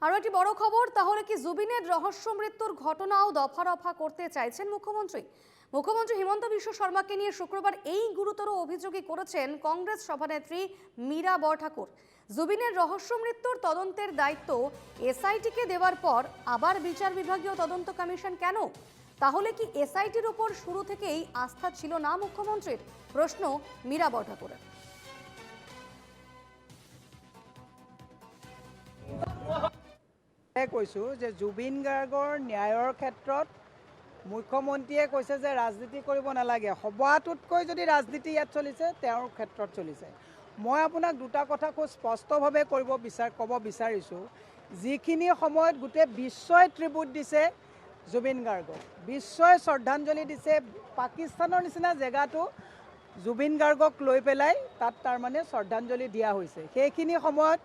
আরও একটি বড় খবর, তাহলে কি জুবিনের রহস্য মৃত্যুর ঘটনাও দফা রফা করতে চাইছেন মুখ্যমন্ত্রী? মুখ্যমন্ত্রী হিমন্ত বিশ্ব শর্মাকে নিয়ে শুক্রবার এই গুরুতর অভিযোগই করেছেন কংগ্রেস সভানেত্রী মীরা বরঠাকুর। জুবিনের রহস্য মৃত্যুর তদন্তের দায়িত্ব এসআইটিকে দেওয়ার পর আবার বিচার বিভাগীয় তদন্ত কমিশন কেন? তাহলে কি এসআইটির উপর শুরু থেকেই আস্থা ছিল না মুখ্যমন্ত্রীর? প্রশ্ন মীরা বরঠাকুরের। কৈছোঁ যে জুবিন গাৰ্গৰ ন্যায়ৰ ক্ষেত্ৰত মুখ্যমন্ত্ৰীয়ে কৈছে যে ৰাজনীতি কৰিব নালাগে। সবাটোতকৈ যদি ৰাজনীতি ইয়াত চলিছে তেওঁৰ ক্ষেত্ৰত চলিছে। মই আপোনাক দুটা কথা খুব স্পষ্টভাৱে ক'ব বিচাৰিছোঁ। যিখিনি সময়ত গোটেই বিশ্বই ট্ৰিবিউট দিছে জুবিন গাৰ্গক, বিশ্বই শ্ৰদ্ধাঞ্জলি দিছে, পাকিস্তানৰ নিচিনা জেগাটো জুবিন গাৰ্গক লৈ পেলাই তাত তাৰমানে শ্ৰদ্ধাঞ্জলি দিয়া হৈছে। সেইখিনি সময়ত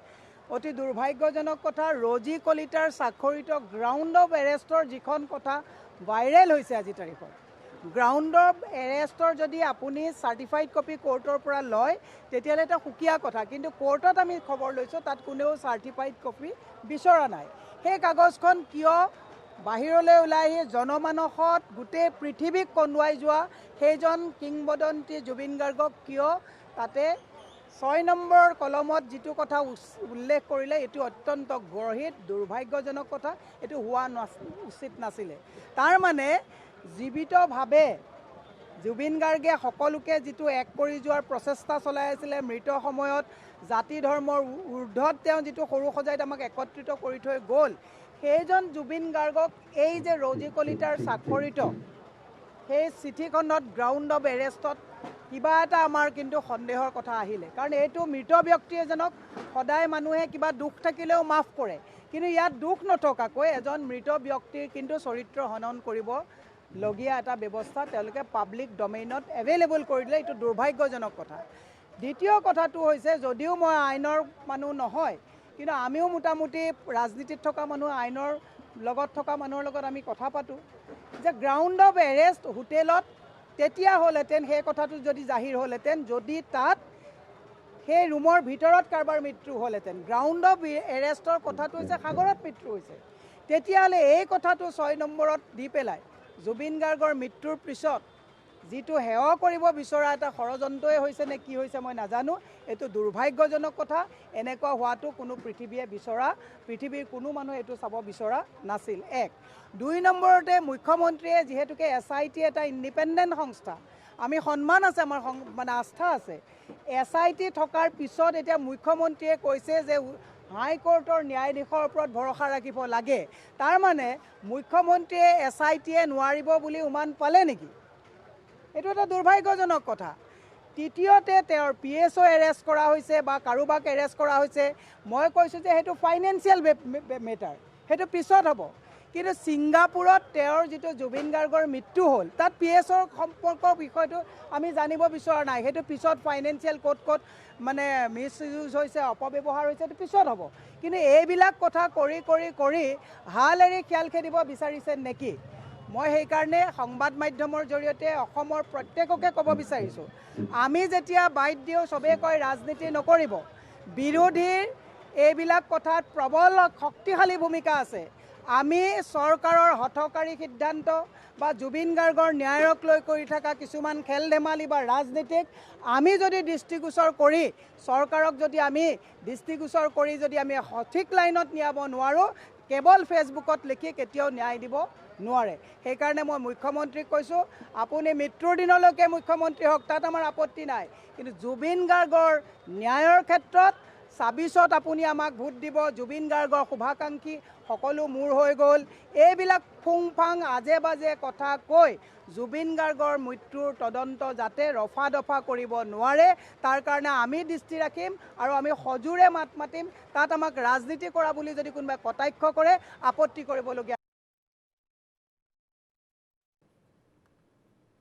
অতি দুৰ্ভাগ্যজনক কথা, ৰজি কলিতাৰ স্বাক্ষৰিত গ্ৰাউণ্ড অফ এৰেষ্টৰ যিখন কথা ভাইৰেল হৈছে আজিৰ তাৰিখত, গ্ৰাউণ্ড অফ এৰেষ্টৰ যদি আপুনি চাৰ্টিফাইড কপি কোৰ্টৰ পৰা লয় তেতিয়াহ'লে এটা সুকীয়া কথা, কিন্তু কোৰ্টত আমি খবৰ লৈছোঁ তাত কোনেও চাৰ্টিফাইড কপি বিচৰা নাই। সেই কাগজখন কিয় বাহিৰলৈ ওলাই আহি জনমানসত গোটেই পৃথিৱীক কন্দুৱাই যোৱা সেইজন কিংবদন্তী জুবিন গাৰ্গক কিয় তাতে 6 নম্বৰ কলমত যিটো কথা উল্লেখ কৰিলে এইটো অত্যন্ত গৰ্হিত দুৰ্ভাগ্যজনক কথা, এইটো হোৱা উচিত নাছিলে। তাৰ মানে জীৱিতভাৱে জুবিন গাৰ্গে সকলোকে যিটো এক কৰি যোৱাৰ প্ৰচেষ্টা চলাই আছিলে, মৃত সময়ত জাতি ধৰ্মৰ ঊৰ্ধত তেওঁ যিটো সৰু সজাইত আমাক একত্ৰিত কৰি থৈ গ'ল, সেইজন জুবিন গাৰ্গক এই যে ৰজি কলিতাৰ স্বাক্ষৰিত সেই চিঠিখনত গ্ৰাউণ্ড অফ এৰেষ্টত কিবা এটা আমাৰ কিন্তু সন্দেহৰ কথা আহিলে। কাৰণ এইটো মৃত ব্যক্তি এজনক সদায় মানুহে কিবা দুখ থাকিলেও মাফ কৰে, কিন্তু ইয়াত দুখ নথকাকৈ এজন মৃত ব্যক্তিৰ কিন্তু চৰিত্ৰ হনন কৰিবলগীয়া এটা ব্যৱস্থা তেওঁলোকে পাব্লিক ডমেইনত এভেইলেবল কৰি দিলে, এইটো দুৰ্ভাগ্যজনক কথা। দ্বিতীয় কথাটো হৈছে, যদিও মই আইনৰ মানুহ নহয়, কিন্তু আমিও মোটামুটি ৰাজনীতিত থকা মানুহ, আইনৰ লগত থকা মানুহৰ লগত আমি কথা পাতোঁ যে গ্ৰাউণ্ড অফ এৰেষ্ট হোটেলত তেতিয়া হ'লহেঁতেন, সেই কথাটো যদি জাহিৰ হ'লহেঁতেন, যদি তাত সেই ৰুমৰ ভিতৰত কাৰোবাৰ মৃত্যু হ'লহেঁতেন। গ্ৰাউণ্ড অফ এৰেষ্টৰ কথাটো হৈছে সাগৰত মৃত্যু হৈছে, তেতিয়াহ'লে এই কথাটো 6 নম্বৰত দি পেলাই জুবিন গাৰ্গৰ মৃত্যুৰ পিছত যিটো সেৱা কৰিব বিচৰা এটা ষড়যন্ত্ৰই হৈছে নে কি হৈছে মই নাজানো, এইটো দুৰ্ভাগ্যজনক কথা। এনেকুৱা হোৱাটো কোনো পৃথিৱীৰ কোনো মানুহে এইটো চাব বিচৰা নাছিল। 1 2 নম্বৰতে মুখ্যমন্ত্ৰীয়ে যিহেতুকে এছআইটি এটা ইণ্ডিপেণ্ডেণ্ট সংস্থা, আমি সন্মান আছে, আমাৰ মানে আস্থা আছে, এছআইটি থকাৰ পিছত এতিয়া মুখ্যমন্ত্ৰীয়ে কৈছে যে হাইকোৰ্টৰ ন্যায়াধীশৰ ওপৰত ভৰসা ৰাখিব লাগে। তাৰমানে মুখ্যমন্ত্ৰীয়ে এছআইটিয়ে নোৱাৰিব বুলি উমান পালে নেকি? এইটো এটা দুৰ্ভাগ্যজনক কথা। তৃতীয়তে তেওঁৰ PSO এৰেষ্ট কৰা হৈছে বা কাৰোবাক এৰেষ্ট কৰা হৈছে, মই কৈছোঁ যে সেইটো ফাইনেন্সিয়েল মেটাৰ, সেইটো পিছত হ'ব। কিন্তু ছিংগাপুৰত তেওঁৰ যিটো জুবিন গাৰ্গৰ মৃত্যু হ'ল, তাত PSOৰ সম্পৰ্কৰ বিষয়টো আমি জানিব বিচৰা নাই। সেইটো পিছত ফাইনেন্সিয়েল ক'ত মানে মিছ ইউজ হৈছে, অপব্যৱহাৰ হৈছে, সেইটো পিছত হ'ব। কিন্তু এইবিলাক কথা কৰি হাল এৰি খেল খেলিব বিচাৰিছে নেকি? মই সেইকাৰণে সংবাদ মাধ্যমৰ জৰিয়তে অসমৰ প্ৰত্যেককে ক'ব বিচাৰিছোঁ, আমি যেতিয়া বাইট দিওঁ চবেই কয় ৰাজনীতি নকৰিব, বিৰোধীৰ এইবিলাক কথাত প্ৰবল শক্তিশালী ভূমিকা আছে। আমি চৰকাৰৰ হঠকাৰী সিদ্ধান্ত বা জুবিন গাৰ্গৰ ন্যায়ক লৈ কৰি থকা কিছুমান খেল ধেমালি বা ৰাজনীতিক আমি যদি দৃষ্টিগোচৰ কৰি চৰকাৰক যদি আমি দৃষ্টিগোচৰ কৰি যদি আমি সঠিক লাইনত নিয়াব নোৱাৰোঁ, কেৱল ফেচবুকত লিখি কেতিয়াও ন্যায় দিব নোৱাৰে। সেইকাৰণে মই মুখ্যমন্ত্ৰীক কৈছোঁ, আপুনি মৃত্যুৰ দিনলৈকে মুখ্যমন্ত্ৰী হওক, তাত আমাৰ আপত্তি নাই, কিন্তু জুবিন গাৰ্গৰ ন্যায়ৰ ক্ষেত্ৰত 26ত আপুনি আমাক ভোট দিব। জুবিন গাৰ্গৰ শুভাকাংক্ষী সকলো মূৰ হৈ গ'ল। এইবিলাক ফুংফাং আজে বাজে কথা কৈ জুবিন গাৰ্গৰ মৃত্যুৰ তদন্ত যাতে ৰফা দফা কৰিব নোৱাৰে, তাৰ কাৰণে আমি দৃষ্টি ৰাখিম আৰু আমি সজোৰে মাত মাতিম। তাত আমাক ৰাজনীতি কৰা বুলি যদি কোনোবাই কটাক্ষ কৰে আপত্তি কৰিবলগীয়া